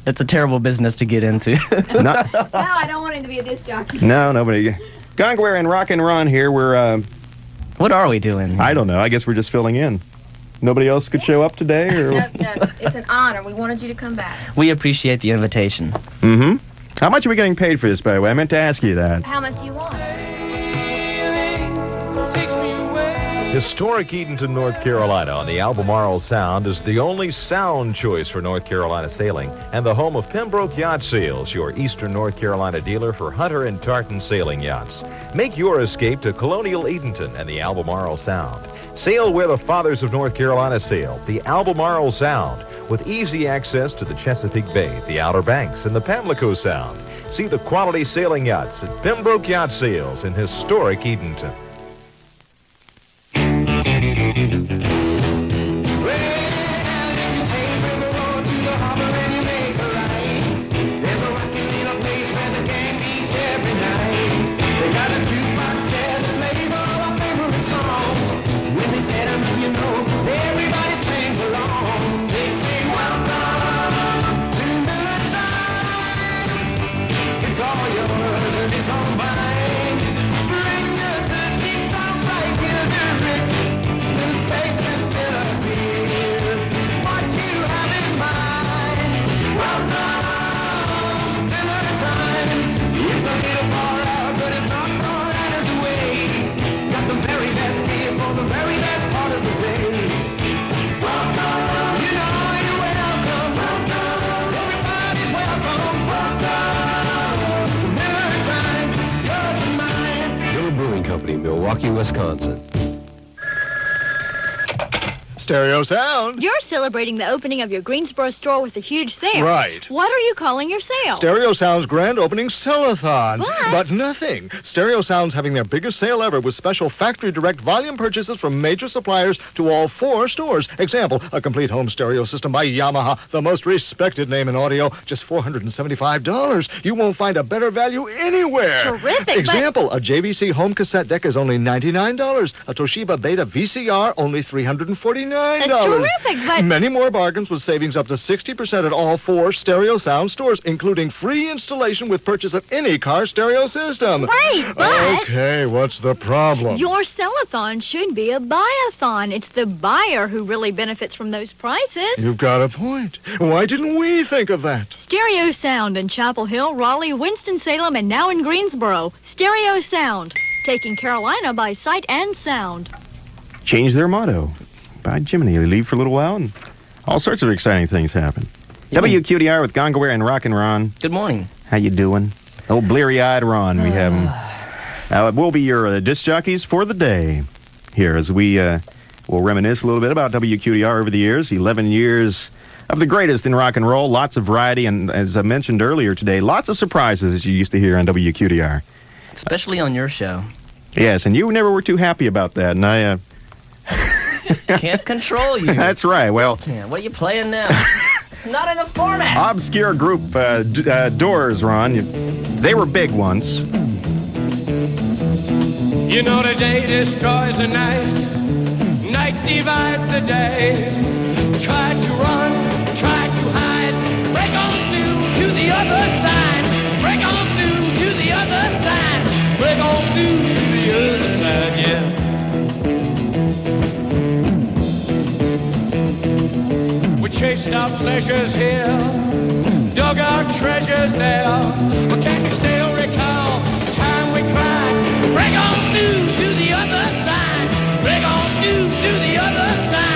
It's a terrible business to get into. No, I don't want him to be a disc jockey. No, nobody. Gongware and Rock and Ron here. We're, What are we doing? I don't know. I guess we're just filling in. Nobody else could show up today? Or? No, it's an honor. We wanted you to come back. We appreciate the invitation. Mm-hmm. How much are we getting paid for this, by the way? I meant to ask you that. How much do you want? Historic Edenton, North Carolina on the Albemarle Sound is the only sound choice for North Carolina sailing and the home of Pembroke Yacht Sales, your eastern North Carolina dealer for Hunter and Tartan sailing yachts. Make your escape to Colonial Edenton and the Albemarle Sound. Sail where the fathers of North Carolina sailed, the Albemarle Sound, with easy access to the Chesapeake Bay, the Outer Banks, and the Pamlico Sound. See the quality sailing yachts at Pembroke Yacht Sales in historic Edenton. Milwaukee, Wisconsin. Stereo Sound. You're celebrating the opening of your Greensboro store with a huge sale. Right. What are you calling your sale? Stereo Sound's grand opening sell-a-thon. What? But nothing. Stereo Sound's having their biggest sale ever with special factory direct volume purchases from major suppliers to all 4 stores. Example, a complete home stereo system by Yamaha, the most respected name in audio, just $475. You won't find a better value anywhere. Terrific. Example, a JVC home cassette deck is only $99. A Toshiba Beta VCR, only $349. That's terrific, but... Many more bargains with savings up to 60% at all 4 Stereo Sound stores, including free installation with purchase of any car stereo system. Wait, but... Okay, what's the problem? Your sell-a-thon should be a buy-a-thon. It's the buyer who really benefits from those prices. You've got a point. Why didn't we think of that? Stereo Sound in Chapel Hill, Raleigh, Winston-Salem, and now in Greensboro. Stereo Sound, taking Carolina by sight and sound. Change their motto. By Jiminy, they leave for a little while, and all sorts of exciting things happen. WQDR with Gongaware and Rock and Ron. Good morning. How you doing? Old bleary-eyed Ron, we have him. We'll be your disc jockeys for the day here as we will reminisce a little bit about WQDR over the years. 11 years of the greatest in rock and roll, lots of variety, and as I mentioned earlier today, lots of surprises as you used to hear on WQDR. Especially on your show. Yes, and you never were too happy about that, and I... Can't control you. That's right. Well, can't. What are you playing now? Not in the format. Obscure group Doors, Ron. They were big once. You know the day destroys the night, night divides the day. Try to run, try to hide, break on through to the other side, break on through to the other side, break on through to the other side, yeah. Chased our pleasures here, dug our treasures there. But can you still recall the time we cried? Break on through to the other side. Break on through to the other side.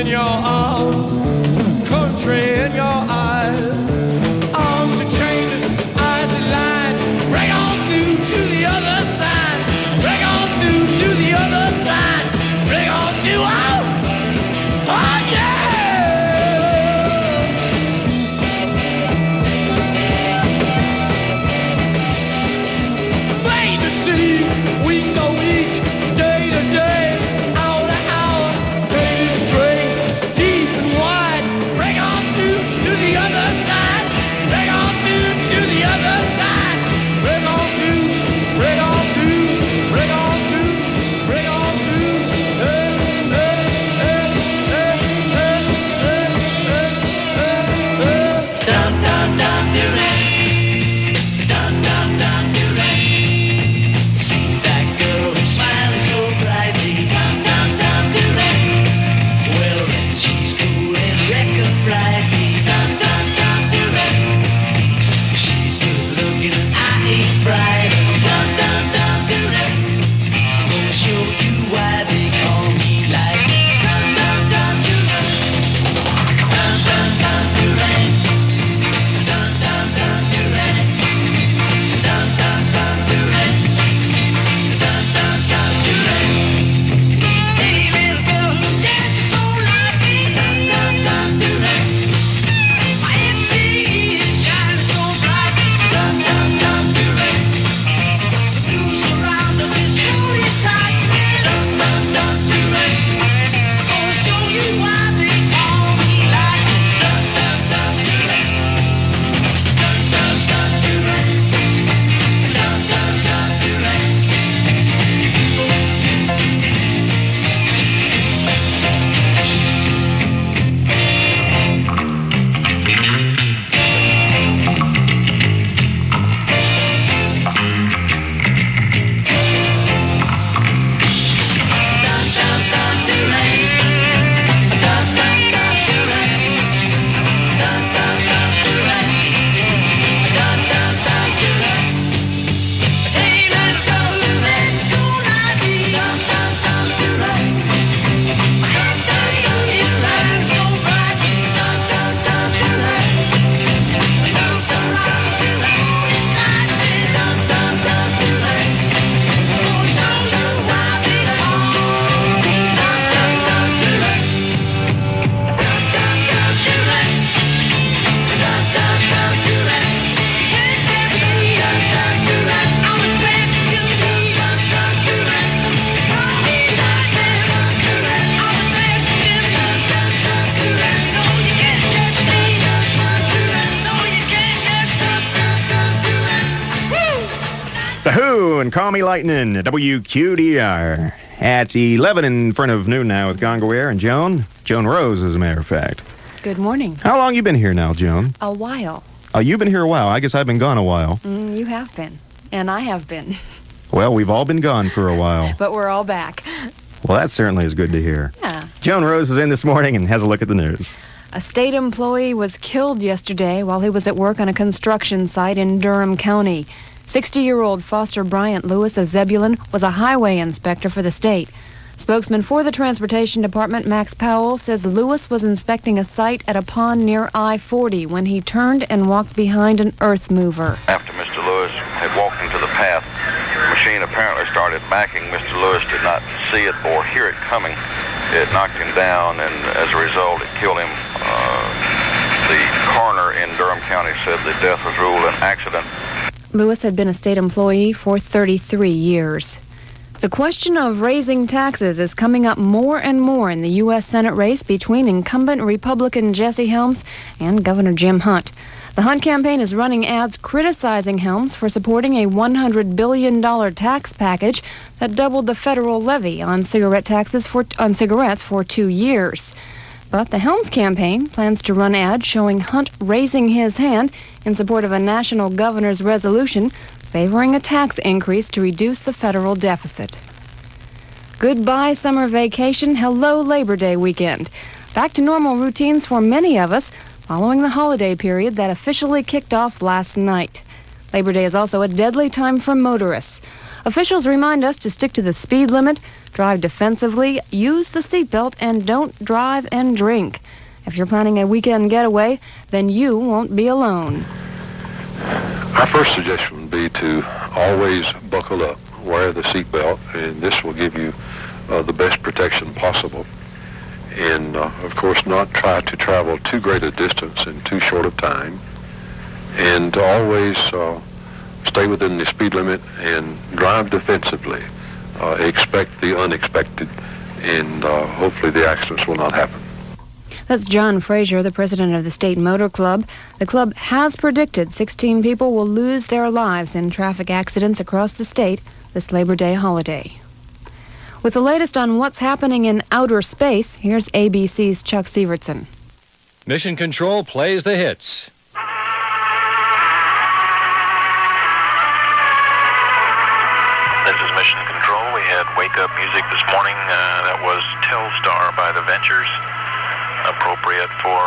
in your arms, country in your eyes. Arms are chainless, eyes are lined. Break on through to the other side. Break on through to the other side. Break on through, oh yeah! Week to week, day to day, hour to hour, day to straight, deep and wide. Break on through to the other side. Break on through to the other side. Break on through, break on through, break on through, break on through. Hey, hey, hey, hey, hey, hey, hey, hey, hey. Dum dum dum doo-ray. Dum dum dum doo-ray. The Who and Call Me Lightning at WQDR. At 11 in front of noon now with Congo Air and Joan. Joan Rose, as a matter of fact. Good morning. How long you been here now, Joan? A while. Oh, you've been here a while. I guess I've been gone a while. You have been. And I have been. Well, we've all been gone for a while. But we're all back. Well, that certainly is good to hear. Yeah. Joan Rose is in this morning and has a look at the news. A state employee was killed yesterday while he was at work on a construction site in Durham County. 60-year-old Foster Bryant Lewis of Zebulon was a highway inspector for the state. Spokesman for the Transportation Department, Max Powell, says Lewis was inspecting a site at a pond near I-40 when he turned and walked behind an earth mover. After Mr. Lewis had walked into the path, the machine apparently started backing. Mr. Lewis did not see it or hear it coming. It knocked him down, and as a result, it killed him. The coroner in Durham County said the death was ruled an accident. Lewis had been a state employee for 33 years. The question of raising taxes is coming up more and more in the U.S. Senate race between incumbent Republican Jesse Helms and Governor Jim Hunt. The Hunt campaign is running ads criticizing Helms for supporting a $100 billion tax package that doubled the federal levy on cigarettes for 2 years. But the Helms campaign plans to run ads showing Hunt raising his hand in support of a national governor's resolution favoring a tax increase to reduce the federal deficit. Goodbye summer vacation, hello Labor Day weekend. Back to normal routines for many of us following the holiday period that officially kicked off last night. Labor Day is also a deadly time for motorists. Officials remind us to stick to the speed limit, drive defensively, use the seatbelt, and don't drive and drink. If you're planning a weekend getaway, then you won't be alone. Our first suggestion would be to always buckle up, wear the seatbelt, and this will give you the best protection possible. And, of course, not try to travel too great a distance in too short a time. And to always stay within the speed limit and drive defensively. Expect the unexpected, and hopefully the accidents will not happen. That's John Frazier, the president of the State Motor Club. The club has predicted 16 people will lose their lives in traffic accidents across the state this Labor Day holiday. With the latest on what's happening in outer space, here's ABC's Chuck Sievertson. Mission Control plays the hits. This is Mission Control. We had wake-up music this morning. That was Telstar by the Ventures, appropriate for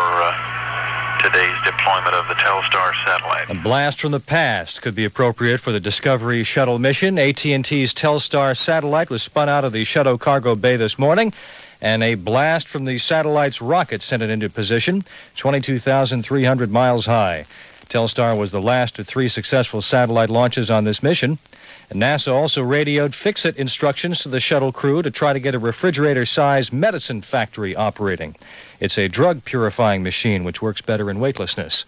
today's deployment of the Telstar satellite. A blast from the past could be appropriate for the Discovery shuttle mission. AT&T's Telstar satellite was spun out of the shuttle cargo bay this morning, and a blast from the satellite's rocket sent it into position, 22,300 miles high. Telstar was the last of 3 successful satellite launches on this mission. And NASA also radioed fix-it instructions to the shuttle crew to try to get a refrigerator-sized medicine factory operating. It's a drug-purifying machine which works better in weightlessness.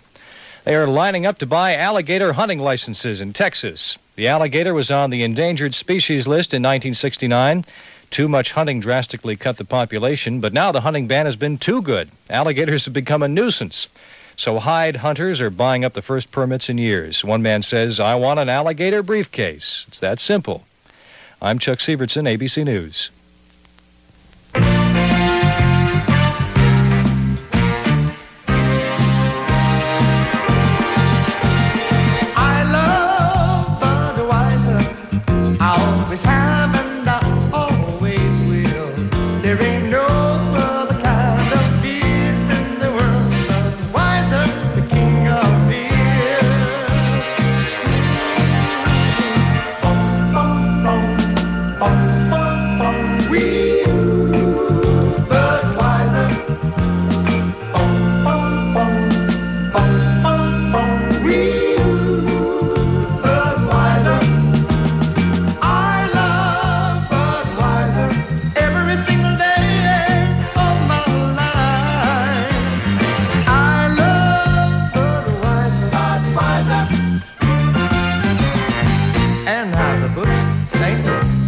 They are lining up to buy alligator hunting licenses in Texas. The alligator was on the endangered species list in 1969. Too much hunting drastically cut the population, but now the hunting ban has been too good. Alligators have become a nuisance. So hide hunters are buying up the first permits in years. One man says, "I want an alligator briefcase." It's that simple. I'm Chuck Sievertson, ABC News. I love Budweiser. I always have and I always will. There ain't no other kind of beer in the world. Budweiser, the king of beers. Bum, bum, bum, bum, bum, bum. Wee, Budweiser. Bum, bum, bum, bum, bum, bum. Wee, Budweiser. I love Budweiser every single day of my life. I love Budweiser, Budweiser. Anheuser-Busch, St. Louis.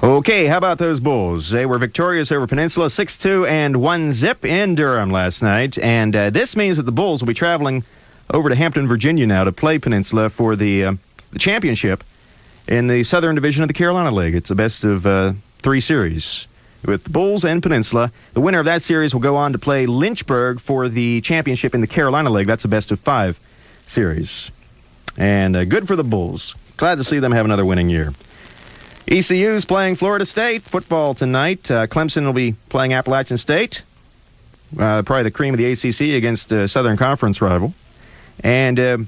Okay, how about those Bulls? They were victorious over Peninsula 6-2 and 1-zip in Durham last night. And this means that the Bulls will be traveling over to Hampton, Virginia now to play Peninsula for the championship in the Southern Division of the Carolina League. It's a best of 3 series with the Bulls and Peninsula. The winner of that series will go on to play Lynchburg for the championship in the Carolina League. That's a best of 5 series. And good for the Bulls. Glad to see them have another winning year. ECU's playing Florida State football tonight. Clemson will be playing Appalachian State. Probably the cream of the ACC against Southern Conference rival. And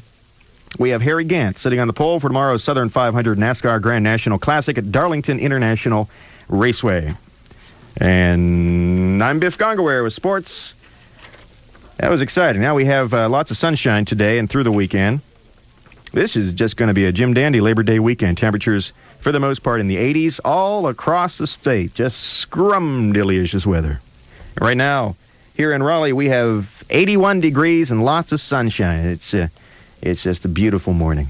we have Harry Gant sitting on the pole for tomorrow's Southern 500 NASCAR Grand National Classic at Darlington International Raceway. And I'm Biff Gongaware with sports. That was exciting. Now we have lots of sunshine today and through the weekend. This is just going to be a Jim Dandy Labor Day weekend. Temperatures, for the most part, in the 80s all across the state. Just scrumdiddlyicious weather. Right now, here in Raleigh, we have 81 degrees and lots of sunshine. It's just a beautiful morning.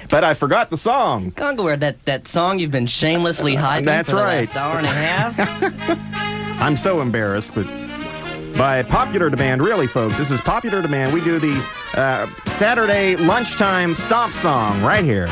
But I forgot the song. Congo, that song you've been shamelessly hyping That's for the right. last hour and a half. I'm so embarrassed, but by popular demand, really, folks, this is popular demand. We do the Saturday lunchtime stomp song right here.